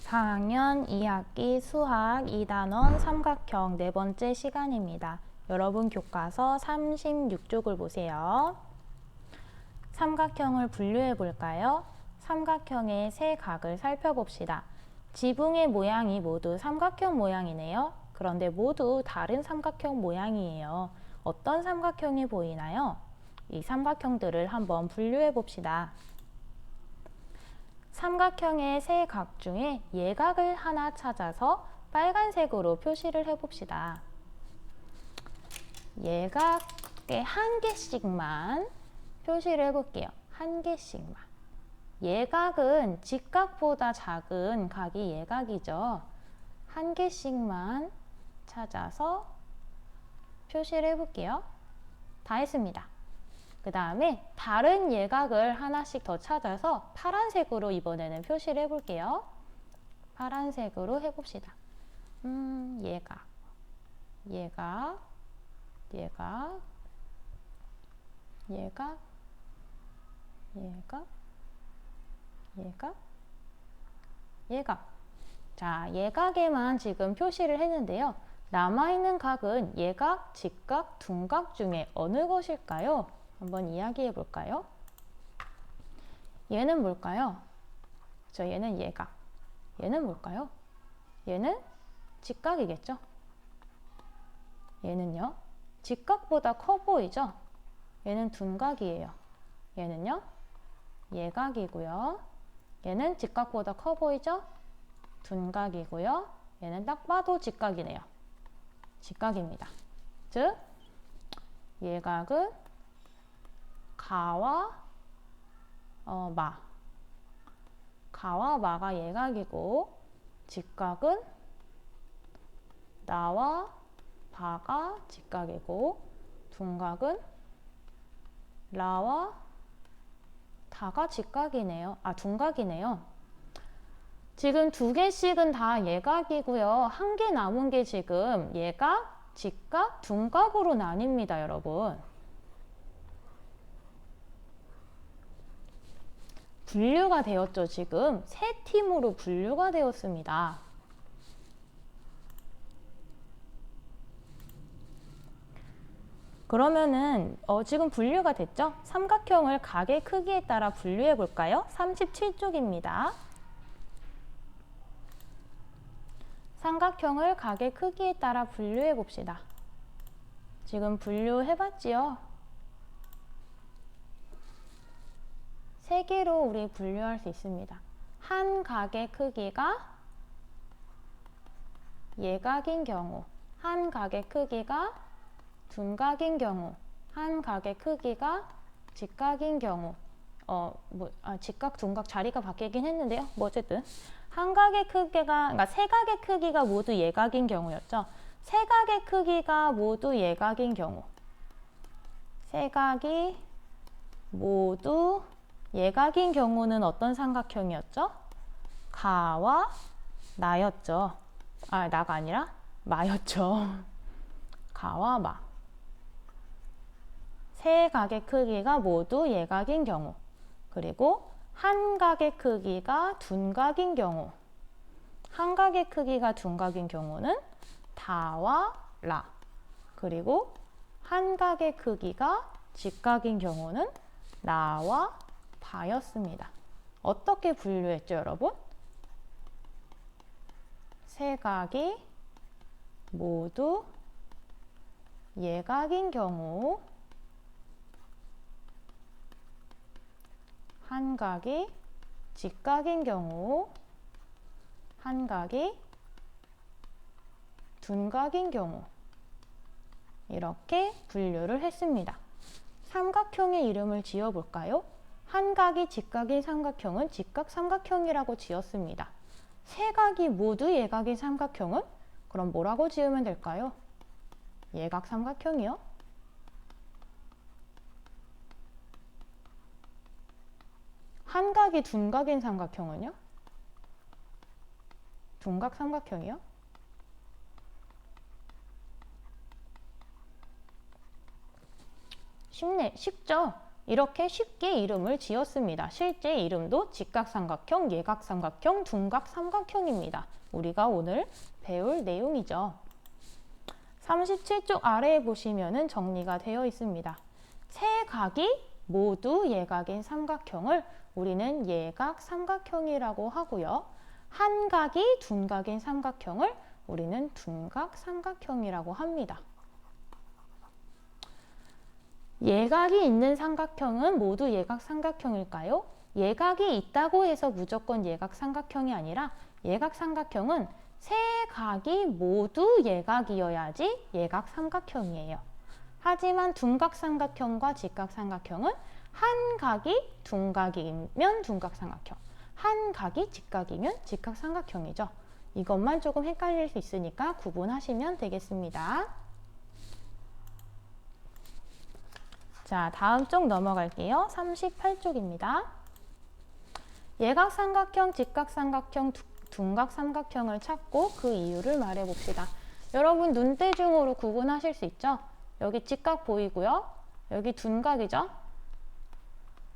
4학년 2학기 수학 2단원 삼각형 네 번째 시간입니다. 여러분 교과서 36쪽을 보세요. 삼각형을 분류해 볼까요? 삼각형의 세 각을 살펴봅시다. 지붕의 모양이 모두 삼각형 모양이네요. 그런데 모두 다른 삼각형 모양이에요. 어떤 삼각형이 보이나요? 이 삼각형들을 한번 분류해 봅시다. 삼각형의 세 각 중에 예각을 하나 찾아서 빨간색으로 표시를 해봅시다. 예각에 한 개씩만 표시를 해볼게요. 한 개씩만. 예각은 직각보다 작은 각이 예각이죠. 한 개씩만 찾아서 표시를 해볼게요. 다 했습니다. 그 다음에 다른 예각을 하나씩 더 찾아서 파란색으로 이번에는 표시를 해볼게요. 파란색으로 해봅시다. 예각, 예각, 예각, 예각, 예각, 예각, 예각. 자, 예각에만 지금 표시를 했는데요. 남아있는 각은 예각, 직각, 둔각 중에 어느 것일까요? 한번 이야기해 볼까요? 얘는 뭘까요? 얘는 예각. 얘는 뭘까요? 얘는 직각이겠죠? 얘는요? 직각보다 커 보이죠? 얘는 둔각이에요. 얘는요? 예각이고요. 얘는 직각보다 커 보이죠? 둔각이고요. 얘는 딱 봐도 직각이네요. 직각입니다. 즉, 예각은 가와 마. 가와 마가 예각이고, 직각은 나와 바가 직각이고, 둔각은 라와 다가 직각이네요. 둔각이네요. 지금 두 개씩은 다 예각이고요. 한 개 남은 게 지금 예각, 직각, 둔각으로 나뉩니다, 여러분. 분류가 되었죠. 지금 세 팀으로 분류가 되었습니다. 그러면은 지금 분류가 됐죠? 삼각형을 각의 크기에 따라 분류해 볼까요? 37쪽입니다. 삼각형을 각의 크기에 따라 분류해 봅시다. 지금 분류해 봤지요? 세 개로 우리 분류할 수 있습니다. 한 각의 크기가 예각인 경우, 한 각의 크기가 둔각인 경우, 한 각의 크기가 직각인 경우, 직각, 둔각 자리가 바뀌긴 했는데요. 어쨌든 한 각의 크기가, 그러니까 세 각의 크기가 모두 예각인 경우였죠. 세 각의 크기가 모두 예각인 경우, 세 각이 모두 예각인 경우는 어떤 삼각형이었죠? 가와 나였죠. 나가 아니라 마였죠. 가와 마. 세 각의 크기가 모두 예각인 경우, 그리고 한 각의 크기가 둔각인 경우, 한 각의 크기가 둔각인 경우는 다와 라, 그리고 한 각의 크기가 직각인 경우는 라와 바였습니다. 어떻게 분류했죠, 여러분? 세 각이 모두 예각인 경우, 한 각이 직각인 경우, 한 각이 둔각인 경우, 이렇게 분류를 했습니다. 삼각형의 이름을 지어볼까요? 한 각이 직각인 삼각형은 직각 삼각형이라고 지었습니다. 세 각이 모두 예각인 삼각형은 그럼 뭐라고 지으면 될까요? 예각 삼각형이요? 한 각이 둔각인 삼각형은요? 둔각 삼각형이요? 쉽죠? 이렇게 쉽게 이름을 지었습니다. 실제 이름도 직각삼각형, 예각삼각형, 둔각삼각형입니다. 우리가 오늘 배울 내용이죠. 37쪽 아래에 보시면은 정리가 되어 있습니다. 세 각이 모두 예각인 삼각형을 우리는 예각삼각형이라고 하고요. 한 각이 둔각인 삼각형을 우리는 둔각삼각형이라고 합니다. 예각이 있는 삼각형은 모두 예각삼각형일까요? 예각이 있다고 해서 무조건 예각삼각형이 아니라 예각삼각형은 세 각이 모두 예각이어야지 예각삼각형이에요. 하지만 둔각삼각형과 직각삼각형은 한 각이 둔각이면 둔각삼각형, 한 각이 직각이면 직각삼각형이죠. 이것만 조금 헷갈릴 수 있으니까 구분하시면 되겠습니다. 자, 다음 쪽 넘어갈게요. 38쪽입니다. 예각삼각형, 직각삼각형, 둔각삼각형을 찾고 그 이유를 말해봅시다. 여러분 눈대중으로 구분하실 수 있죠? 여기 직각 보이고요. 여기 둔각이죠?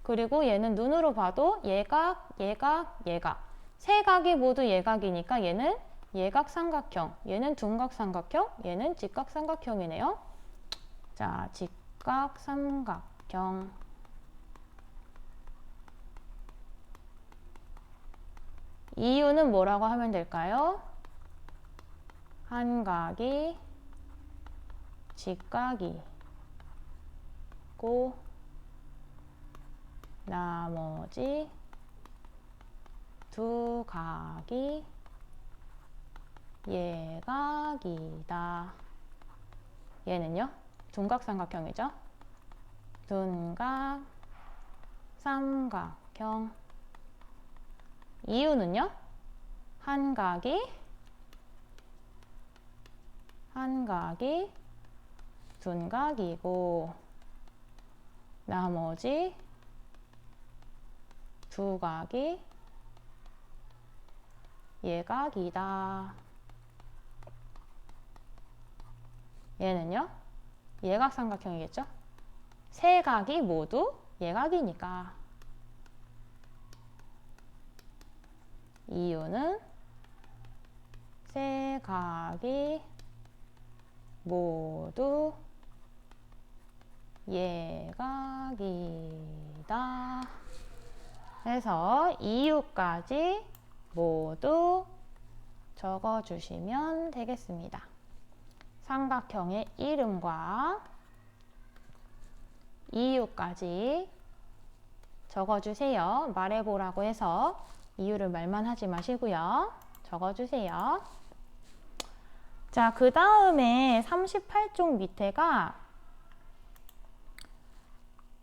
그리고 얘는 눈으로 봐도 예각, 예각, 예각. 세 각이 모두 예각이니까 얘는 예각삼각형, 얘는 둔각삼각형, 얘는 직각삼각형이네요. 자, 직각삼각형. 이유는 뭐라고 하면 될까요? 한 각이 직각이고 나머지 두 각이 예각이다. 얘는요? 둔각삼각형이죠? 둔각삼각형. 이유는요? 한 각이 둔각이고 나머지 두 각이 예각이다. 얘는요? 예각삼각형이겠죠? 세 각이 모두 예각이니까. 이유는 세 각이 모두 예각이다. 해서 이유까지 모두 적어주시면 되겠습니다. 삼각형의 이름과 이유까지 적어주세요. 말해보라고 해서 이유를 말만 하지 마시고요. 적어주세요. 자, 그 다음에 38쪽 밑에가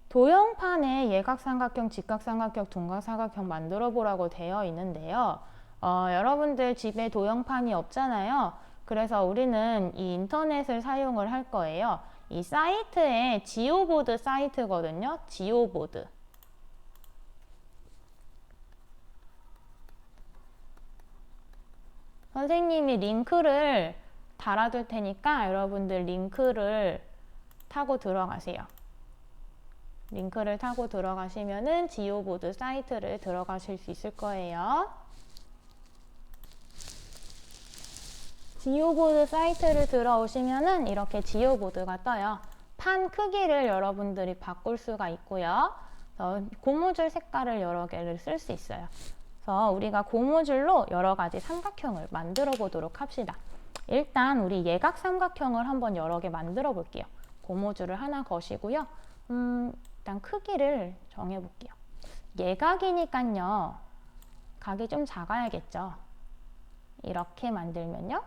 도형판에 예각삼각형, 직각삼각형, 둔각삼각형 만들어 보라고 되어 있는데요. 여러분들 집에 도형판이 없잖아요. 그래서 우리는 이 인터넷을 사용을 할 거예요. 이 사이트에 지오보드 사이트거든요. 지오보드. 선생님이 링크를 달아둘 테니까 여러분들 링크를 타고 들어가세요. 링크를 타고 들어가시면은 지오보드 사이트를 들어가실 수 있을 거예요. 지오보드 사이트를 들어오시면은 이렇게 지오보드가 떠요. 판 크기를 여러분들이 바꿀 수가 있고요. 고무줄 색깔을 여러 개를 쓸 수 있어요. 그래서 우리가 고무줄로 여러 가지 삼각형을 만들어 보도록 합시다. 일단 우리 예각삼각형을 한번 여러 개 만들어 볼게요. 고무줄을 하나 거시고요. 일단 크기를 정해 볼게요. 예각이니까요. 각이 좀 작아야겠죠. 이렇게 만들면요.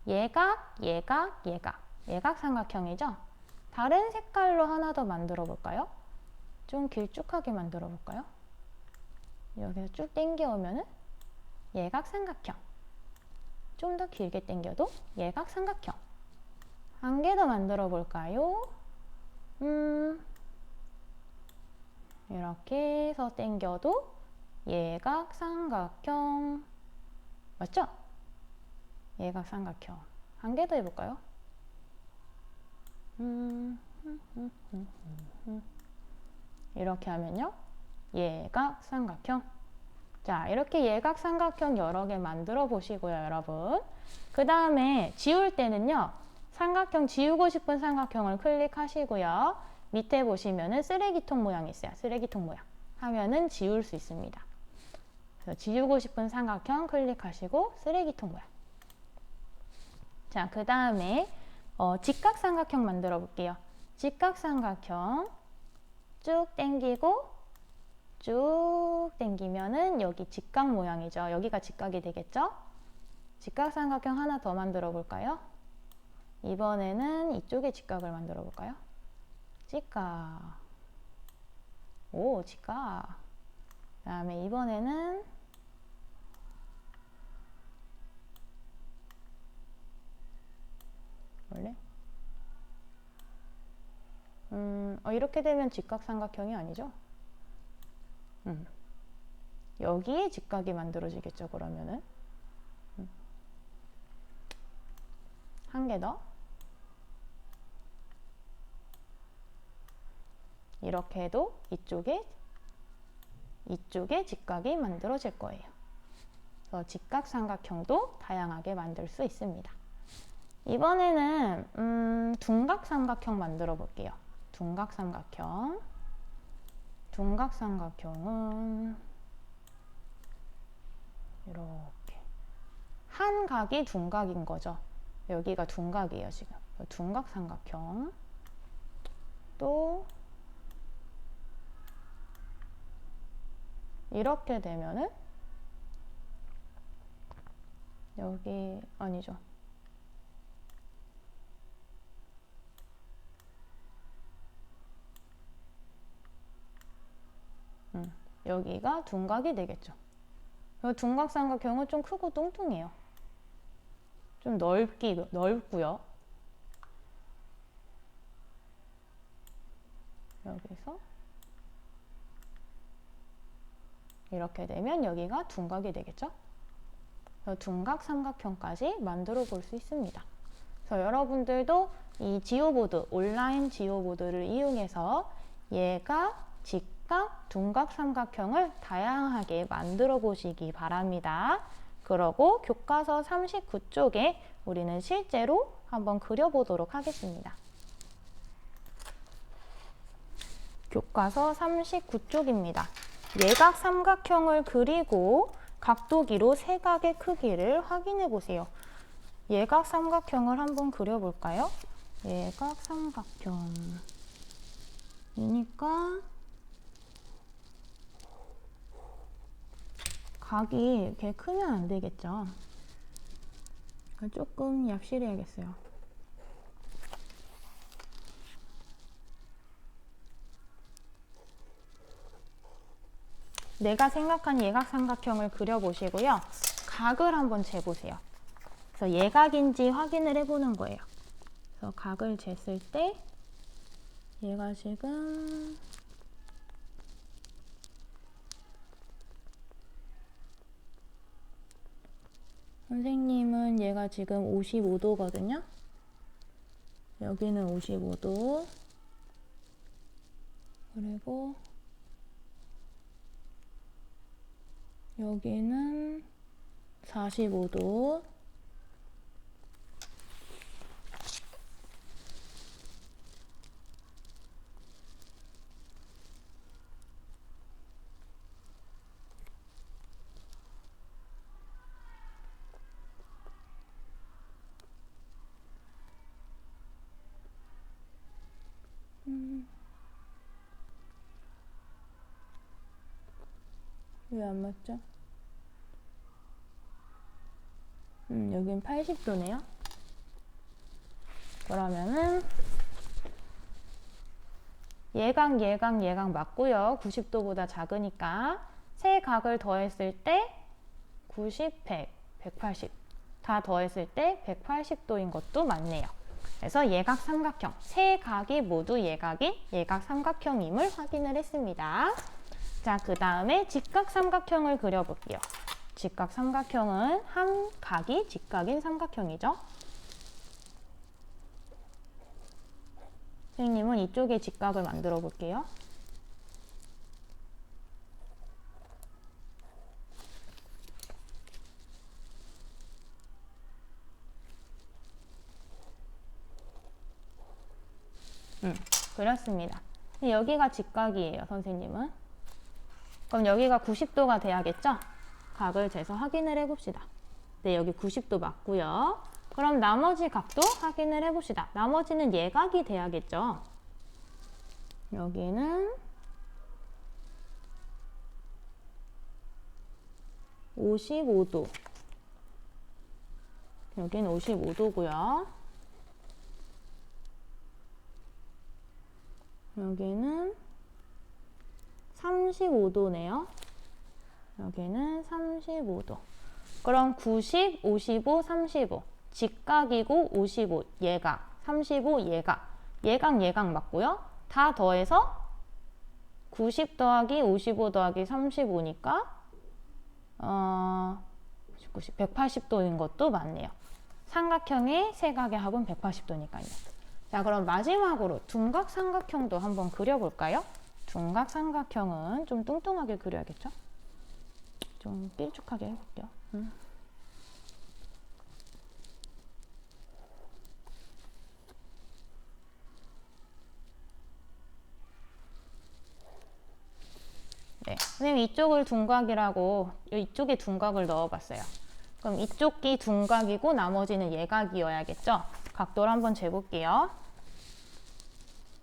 예각, 예각, 예각. 예각삼각형이죠. 다른 색깔로 하나 더 만들어 볼까요? 좀 길쭉하게 만들어 볼까요? 여기서 쭉 당겨오면은 예각삼각형. 좀 더 길게 당겨도 예각삼각형. 한 개 더 만들어 볼까요? 이렇게 해서 당겨도 예각삼각형. 맞죠? 예각삼각형. 한 개 더 해볼까요? 이렇게 하면요. 예각 삼각형. 자, 이렇게 예각 삼각형 여러 개 만들어 보시고요, 여러분. 그 다음에 지울 때는요. 삼각형 지우고 싶은 삼각형을 클릭하시고요. 밑에 보시면은 쓰레기통 모양이 있어요. 쓰레기통 모양. 하면은 지울 수 있습니다. 그래서 지우고 싶은 삼각형 클릭하시고 쓰레기통 모양. 자, 그 다음에 직각삼각형 만들어 볼게요. 직각삼각형 쭉 당기고 쭉 당기면은 여기 직각 모양이죠. 여기가 직각이 되겠죠? 직각삼각형 하나 더 만들어 볼까요? 이번에는 이쪽에 직각을 만들어 볼까요? 직각. 오, 직각. 그 다음에 이번에는 원래 이렇게 되면 직각삼각형이 아니죠? 여기에 직각이 만들어지겠죠, 그러면은. 한 개 더. 이렇게 해도 이쪽에 직각이 만들어질 거예요. 그래서 직각삼각형도 다양하게 만들 수 있습니다. 이번에는 둔각삼각형 만들어 볼게요. 둔각삼각형. 둔각삼각형은 이렇게 한 각이 둔각인 거죠. 여기가 둔각이에요, 지금. 둔각삼각형. 또 이렇게 되면은 여기 아니죠. 여기가 둔각이 되겠죠. 둔각삼각형은 좀 크고 뚱뚱해요. 좀 넓고요. 여기서 이렇게 되면 여기가 둔각이 되겠죠. 둔각 삼각형까지 만들어 볼 수 있습니다. 그래서 여러분들도 이 지오보드, 온라인 지오보드를 이용해서 예각, 직각, 둔각 삼각형을 다양하게 만들어 보시기 바랍니다. 그러고 교과서 39쪽에 우리는 실제로 한번 그려보도록 하겠습니다. 교과서 39쪽입니다. 예각 삼각형을 그리고 각도기로 세각의 크기를 확인해 보세요. 예각 삼각형을 한번 그려볼까요? 예각 삼각형이니까 각이 이렇게 크면 안 되겠죠. 조금 얍실해야겠어요. 내가 생각한 예각삼각형을 그려보시고요. 각을 한번 재보세요. 그래서 예각인지 확인을 해보는 거예요. 그래서 각을 쟀을 때 얘가 지금 선생님은 얘가 지금 55도거든요. 여기는 55도. 그리고 여기는 45도. 왜 안 맞죠? 여긴 80도네요. 그러면은 예각 맞고요. 90도보다 작으니까 세 각을 더했을 때 90, 100, 180 다 더했을 때 180도인 것도 맞네요. 그래서 예각 삼각형, 세 각이 모두 예각인 예각 삼각형임을 확인을 했습니다. 자, 그 다음에 직각 삼각형을 그려볼게요. 직각 삼각형은 한 각이 직각인 삼각형이죠. 선생님은 이쪽에 직각을 만들어 볼게요. 그렸습니다. 여기가 직각이에요, 선생님은. 그럼 여기가 90도가 돼야겠죠? 각을 재서 확인을 해봅시다. 네, 여기 90도 맞고요. 그럼 나머지 각도 확인을 해봅시다. 나머지는 예각이 돼야겠죠? 여기는 55도. 여기는 55도고요. 여기는 35도네요. 여기는 35도. 그럼 90, 55, 35. 직각이고 55, 예각. 35, 예각. 예각, 예각 맞고요. 다 더해서 90 더하기 55 더하기 35니까 180도인 것도 맞네요. 삼각형의 세각의 합은 180도니까요. 자, 그럼 마지막으로 둔각 삼각형도 한번 그려볼까요? 둔각 삼각형은 좀 뚱뚱하게 그려야겠죠? 좀 길쭉하게 해볼게요. 네, 선생님 이쪽을 둔각이라고 이쪽에 둔각을 넣어봤어요. 그럼 이쪽이 둔각이고 나머지는 예각이어야겠죠? 각도를 한번 재볼게요.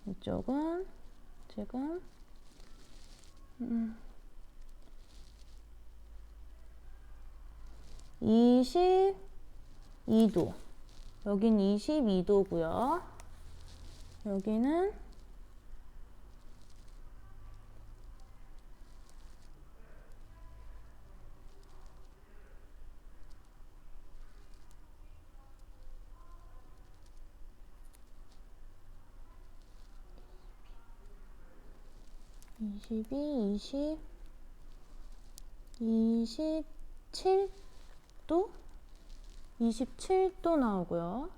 이쪽은 지금 22도. 여긴 22도고요. 여기는 22, 20, 27도? 27도 나오고요.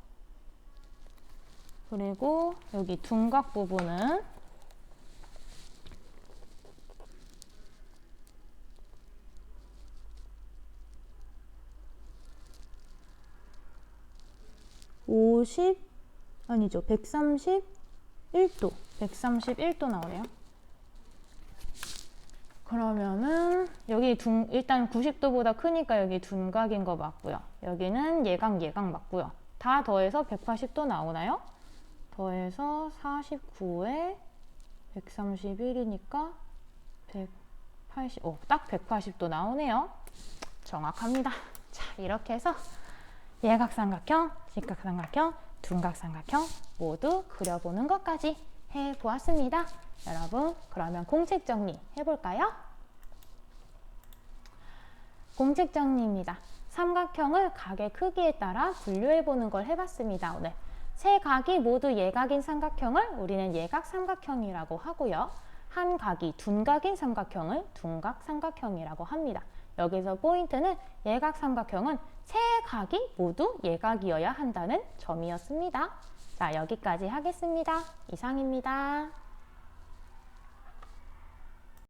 그리고 여기 둔각 부분은 131도. 131도 나오네요. 그러면은 여기 일단 90도보다 크니까 여기 둔각인 거 맞고요. 여기는 예각, 예각 맞고요. 다 더해서 180도 나오나요? 더해서 49에 131이니까 180, 딱 180도 나오네요. 정확합니다. 자, 이렇게 해서 예각삼각형, 직각삼각형, 둔각삼각형 모두 그려보는 것까지 해보았습니다. 여러분, 그러면 공책 정리 해볼까요? 공책 정리입니다. 삼각형을 각의 크기에 따라 분류해보는 걸 해봤습니다. 오늘 세 각이 모두 예각인 삼각형을 우리는 예각삼각형이라고 하고요. 한 각이 둔각인 삼각형을 둔각삼각형이라고 합니다. 여기서 포인트는 예각삼각형은 세 각이 모두 예각이어야 한다는 점이었습니다. 자, 여기까지 하겠습니다. 이상입니다.